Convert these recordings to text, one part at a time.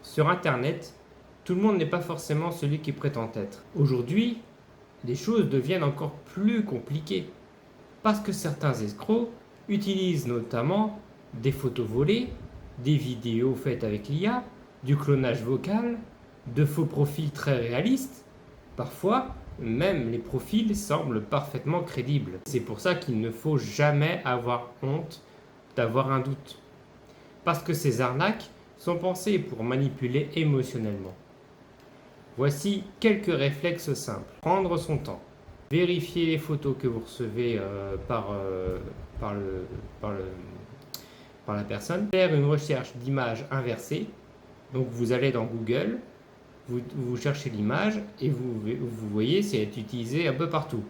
Sur Internet, tout le monde n'est pas forcément celui qui prétend être. Aujourd'hui, les choses deviennent encore plus compliquées parce que certains escrocs utilisent notamment des photos volées, des vidéos faites avec l'IA, du clonage vocal, de faux profils très réalistes. Parfois, même les profils semblent parfaitement crédibles. C'est pour ça qu'il ne faut jamais avoir honte d'avoir un doute. Parce que ces arnaques sont pensées pour manipuler émotionnellement. Voici quelques réflexes simples. Prendre son temps. Vérifier les photos que vous recevez par la personne. Faire une recherche d'image inversée. Donc vous allez dans Google, vous cherchez l'image et vous voyez si elle est utilisée un peu partout.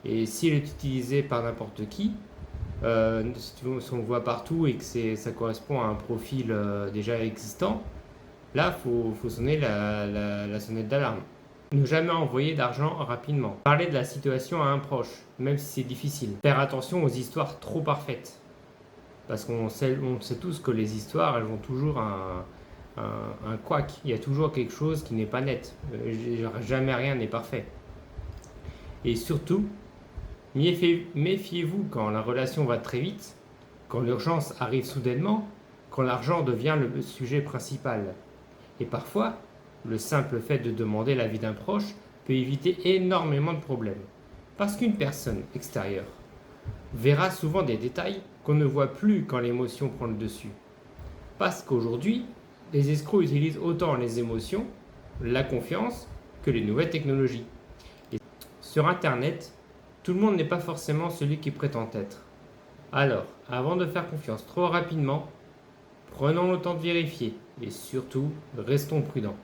Et si elle est utilisée par n'importe qui, si on voit partout et que ça correspond à un profil déjà existant, là, il faut sonner la sonnette d'alarme. Ne jamais envoyer d'argent rapidement. Parler de la situation à un proche, même si c'est difficile. Faire attention aux histoires trop parfaites. Parce qu'on sait tous que les histoires, elles ont toujours un couac. Il y a toujours quelque chose qui n'est pas net. Jamais rien n'est parfait. Et surtout, méfiez-vous quand la relation va très vite, quand l'urgence arrive soudainement, quand l'argent devient le sujet principal. Et parfois, le simple fait de demander l'avis d'un proche peut éviter énormément de problèmes. Parce qu'une personne extérieure verra souvent des détails qu'on ne voit plus quand l'émotion prend le dessus. Parce qu'aujourd'hui, les escrocs utilisent autant les émotions, la confiance, que les nouvelles technologies. Et sur Internet, tout le monde n'est pas forcément celui qui prétend être. Alors, avant de faire confiance trop rapidement, prenons le temps de vérifier et surtout, restons prudents.